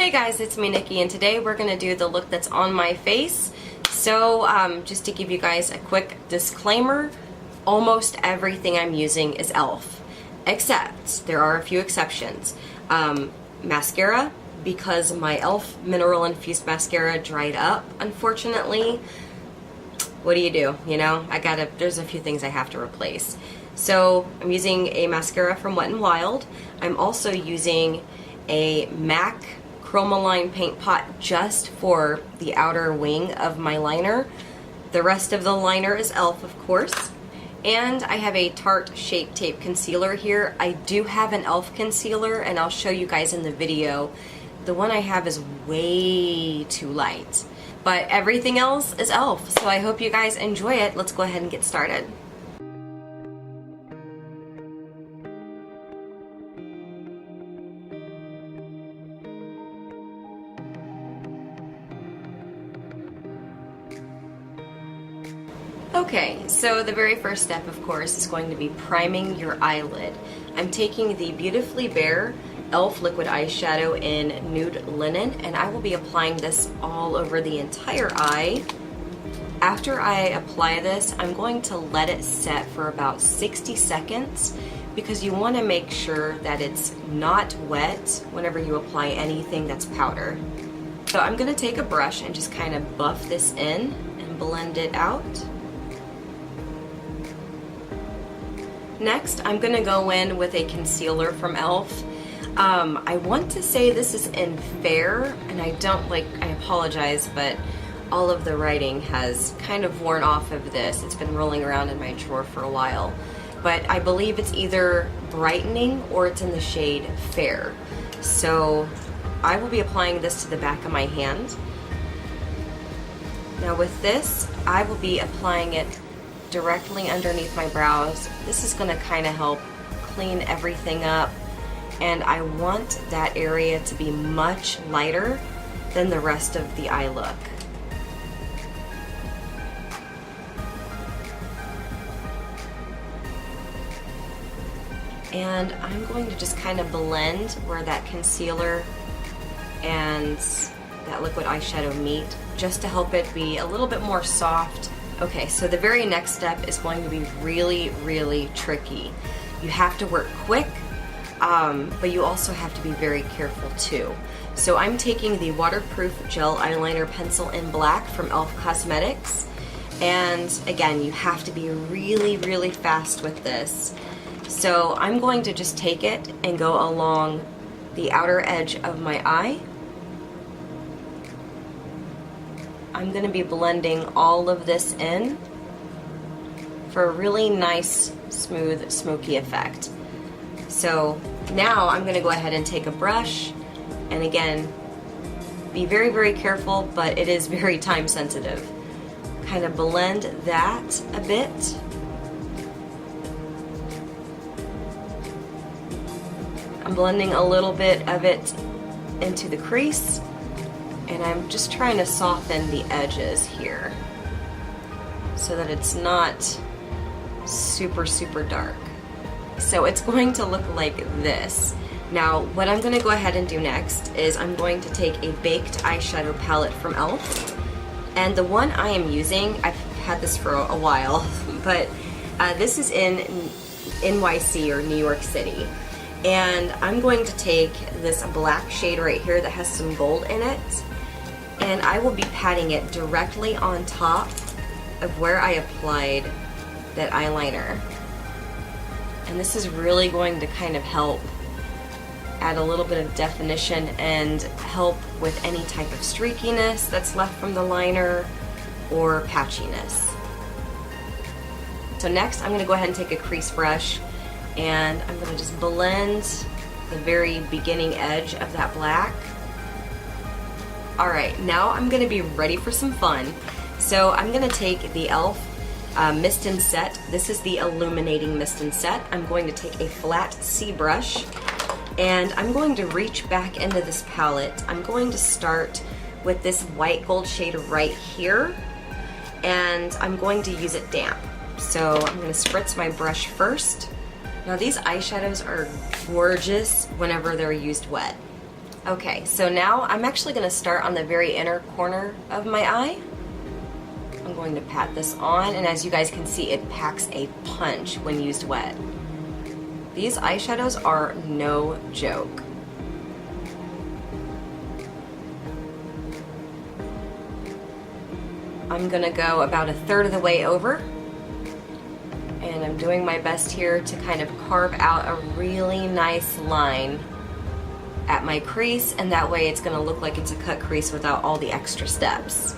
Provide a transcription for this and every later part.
Hey guys, it's me Nikki, and today we're going to do the look that's on my face. So just to give you guys a quick disclaimer, almost everything I'm using is e.l.f. except there are a few exceptions. Mascara, because my e.l.f. mineral infused mascara dried up, unfortunately. What do? You know, there's a few things I have to replace. So I'm using a mascara from Wet n Wild. I'm also using a MAC Chromalne paint pot just for the outer wing of my liner. The rest of the liner is e.l.f. of course. And I have a Tarte Shape Tape Concealer here. I do have an e.l.f. concealer, and I'll show you guys in the video. The one I have is way too light. But everything else is e.l.f. So I hope you guys enjoy it. Let's go ahead and get started. Okay, so the very first step, of course, is going to be priming your eyelid. I'm taking the Beautifully Bare e.l.f. liquid eyeshadow in Nude Linen, and I will be applying this all over the entire eye. After I apply this, I'm going to let it set for about 60 seconds because you want to make sure that it's not wet whenever you apply anything that's powder. So I'm going to take a brush and just kind of buff this in and blend it out. Next, I'm going to go in with a concealer from e.l.f. I want to say this is in Fair, and I apologize, but all of the writing has kind of worn off of this. It's been rolling around in my drawer for a while. But I believe it's either Brightening or it's in the shade Fair. So I will be applying this to the back of my hand. Now with this, I will be applying it directly underneath my brows. This is going to kind of help clean everything up, and I want that area to be much lighter than the rest of the eye look. And I'm going to just kind of blend where that concealer and that liquid eyeshadow meet, just to help it be a little bit more soft. Okay, so the very next step is going to be really, really tricky. You have to work quick, but you also have to be very careful too. So I'm taking the waterproof gel eyeliner pencil in black from e.l.f. Cosmetics, and again, you have to be really, really fast with this. So I'm going to just take it and go along the outer edge of my eye. I'm going to be blending all of this in for a really nice, smooth, smoky effect. So now I'm going to go ahead and take a brush, and again, be very, very careful, but it is very time sensitive. Kind of blend that a bit. I'm blending a little bit of it into the crease, and I'm just trying to soften the edges here so that it's not super, super dark. So it's going to look like this. Now, what I'm going to go ahead and do next is I'm going to take a baked eyeshadow palette from e.l.f. And the one I am using, I've had this for a while, but this is in NYC, or New York City. And I'm going to take this black shade right here that has some gold in it, and I will be patting it directly on top of where I applied that eyeliner. And this is really going to kind of help add a little bit of definition and help with any type of streakiness that's left from the liner or patchiness. So next, I'm going to go ahead and take a crease brush, and I'm going to just blend the very beginning edge of that black. Alright, now I'm going to be ready for some fun. So I'm going to take the e.l.f. Mist and Set. This is the Illuminating Mist and Set. I'm going to take a flat C brush, and I'm going to reach back into this palette. I'm going to start with this white gold shade right here, and I'm going to use it damp. So I'm going to spritz my brush first. Now these eyeshadows are gorgeous whenever they're used wet. Okay, so now I'm actually going to start on the very inner corner of my eye. I'm going to pat this on, and as you guys can see, it packs a punch when used wet. These eyeshadows are no joke. I'm going to go about a third of the way over, and I'm doing my best here to kind of carve out a really nice line at my crease, and that way it's going to look like it's a cut crease without all the extra steps.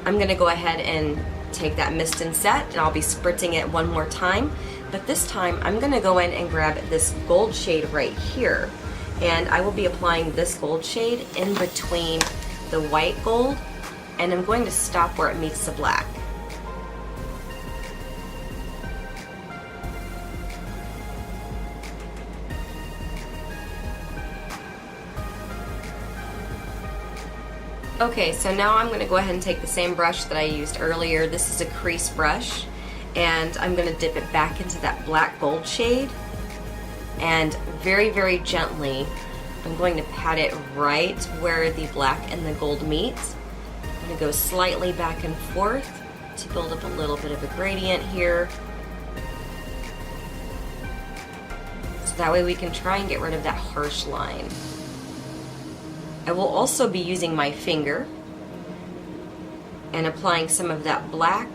I'm going to go ahead and take that mist and set, and I'll be spritzing it one more time, but this time I'm going to go in and grab this gold shade right here, and I will be applying this gold shade in between the white gold, and I'm going to stop where it meets the black. Okay, so now I'm going to go ahead and take the same brush that I used earlier. This is a crease brush, and I'm going to dip it back into that black gold shade, and very, very gently I'm going to pat it right where the black and the gold meet. I'm going to go slightly back and forth to build up a little bit of a gradient here. So that way we can try and get rid of that harsh line. I will also be using my finger and applying some of that black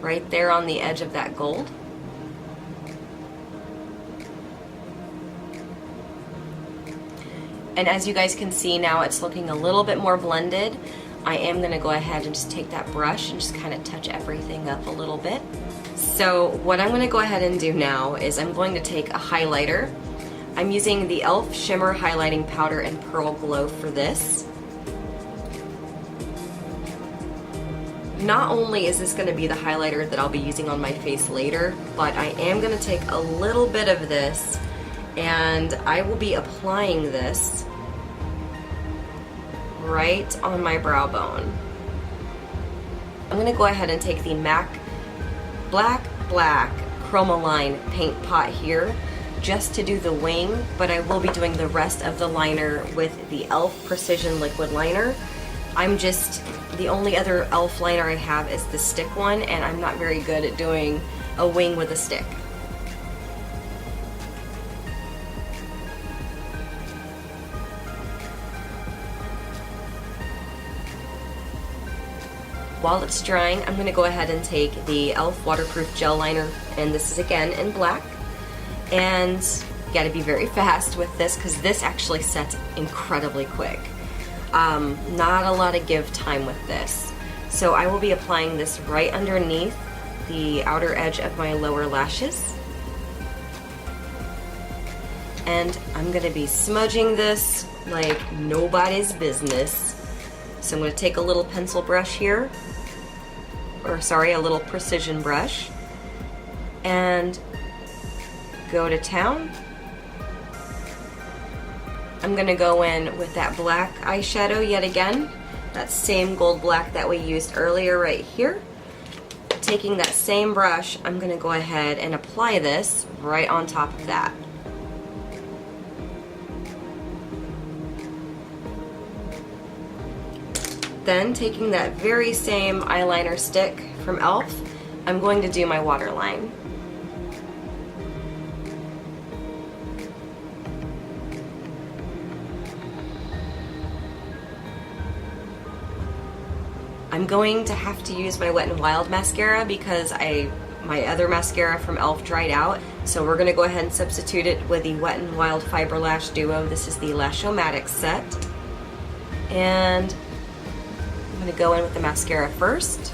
right there on the edge of that gold. And as you guys can see now, it's looking a little bit more blended. I am going to go ahead and just take that brush and just kind of touch everything up a little bit. So what I'm going to go ahead and do now is I'm going to take a highlighter. I'm using the e.l.f. Shimmer Highlighting Powder in Pearl Glow for this. Not only is this going to be the highlighter that I'll be using on my face later, but I am going to take a little bit of this and I will be applying this right on my brow bone. I'm going to go ahead and take the MAC Black Chromalne paint pot here just to do the wing, but I will be doing the rest of the liner with the e.l.f. Precision Liquid Liner. The only other e.l.f. liner I have is the stick one, and I'm not very good at doing a wing with a stick. While it's drying, I'm going to go ahead and take the e.l.f. Waterproof Gel Liner, and this is again in black. And you gotta be very fast with this because this actually sets incredibly quick. Not a lot of give time with this. So I will be applying this right underneath the outer edge of my lower lashes. And I'm gonna be smudging this like nobody's business. So I'm gonna take a little pencil brush here, or sorry, a little precision brush, and go to town. I'm gonna go in with that black eyeshadow yet again, that same gold black that we used earlier right here. Taking that same brush, I'm gonna go ahead and apply this right on top of that. Then taking that very same eyeliner stick from e.l.f., I'm going to do my waterline. I'm going to have to use my Wet n Wild mascara because my other mascara from e.l.f. dried out. So we're going to go ahead and substitute it with the Wet n Wild Fiber Lash Duo. This is the Lash-O-Matic set. And I'm going to go in with the mascara first.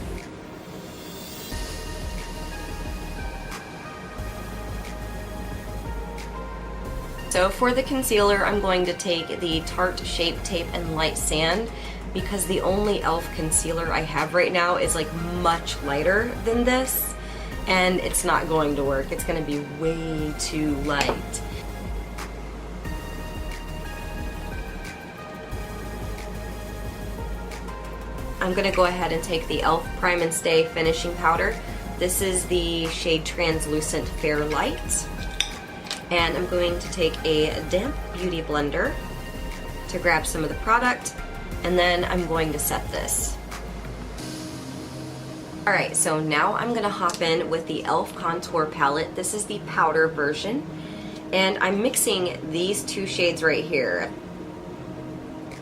So for the concealer, I'm going to take the Tarte Shape Tape and Light Sand, because the only e.l.f. concealer I have right now is like much lighter than this, and it's not going to work. It's going to be way too light. I'm going to go ahead and take the e.l.f. Prime and Stay Finishing Powder. This is the shade Translucent Fair Light. And I'm going to take a damp beauty blender to grab some of the product, and then I'm going to set this. Alright, so now I'm going to hop in with the e.l.f. Contour Palette. This is the powder version, and I'm mixing these two shades right here.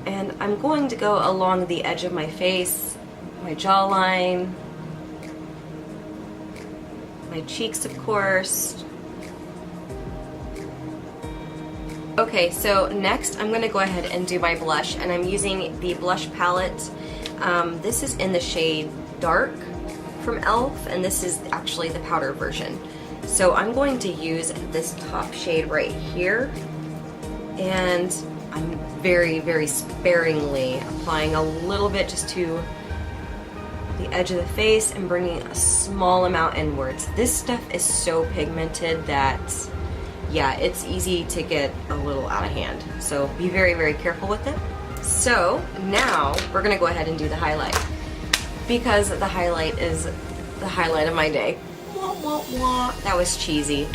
And I'm going to go along the edge of my face, my jawline, my cheeks, of course. Okay, so next I'm going to go ahead and do my blush, and I'm using the blush palette. This is in the shade Dark from e.l.f., and this is actually the powder version. So I'm going to use this top shade right here, and I'm very, very sparingly applying a little bit just to the edge of the face and bringing a small amount inwards. This stuff is so pigmented that, yeah, it's easy to get a little out of hand. So be very, very careful with it. So now we're gonna go ahead and do the highlight, because the highlight is the highlight of my day. Wah, wah, wah. That was cheesy.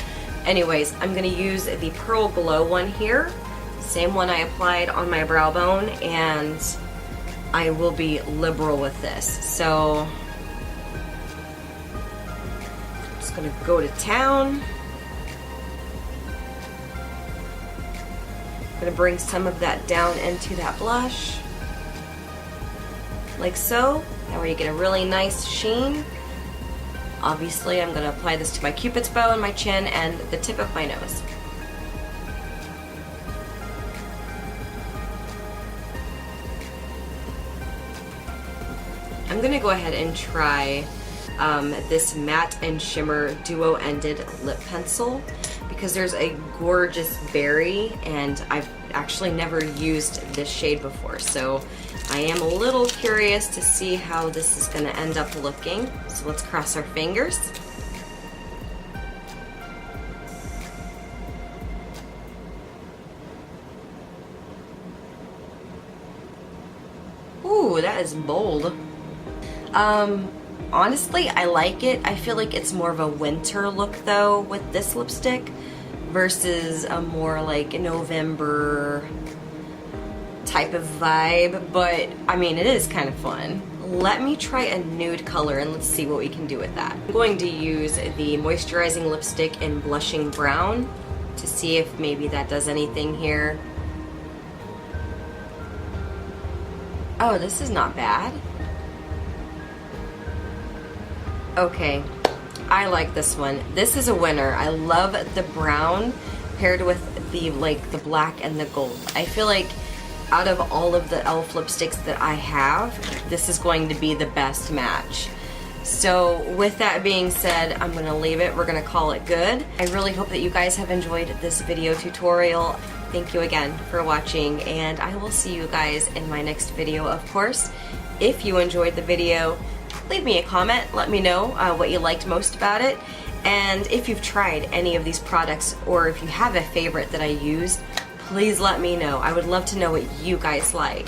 Anyways, I'm gonna use the Pearl Glow one here. Same one I applied on my brow bone, and I will be liberal with this. So I'm just gonna go to town. I'm gonna bring some of that down into that blush, like so. That way you get a really nice sheen. Obviously, I'm gonna apply this to my Cupid's bow and my chin and the tip of my nose. I'm gonna go ahead and try this matte and shimmer duo-ended lip pencil, because there's a gorgeous berry, and I've actually never used this shade before, so I am a little curious to see how this is gonna end up looking. So let's cross our fingers. Ooh, that is bold. Honestly, I like it. I feel like it's more of a winter look though with this lipstick versus a more like November type of vibe, but I mean, it is kind of fun. Let me try a nude color and let's see what we can do with that. I'm going to use the moisturizing lipstick in Blushing Brown to see if maybe that does anything here. Oh, this is not bad. Okay, I like this one. This is a winner. I love the brown paired with the the black and the gold. I feel like out of all of the e.l.f. lipsticks that I have, this is going to be the best match. So with that being said, I'm gonna leave it. We're gonna call it good. I really hope that you guys have enjoyed this video tutorial. Thank you again for watching, and I will see you guys in my next video, of course. If you enjoyed the video, leave me a comment, let me know what you liked most about it, and if you've tried any of these products, or if you have a favorite that I used, please let me know. I would love to know what you guys like.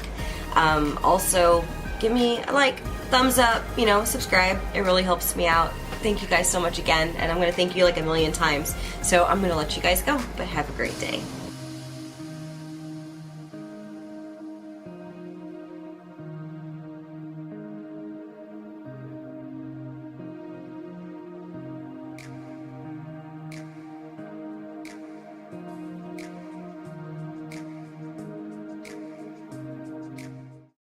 Also, give me a like, thumbs up, subscribe. It really helps me out. Thank you guys so much again, and I'm going to thank you like a million times. So I'm going to let you guys go, but have a great day.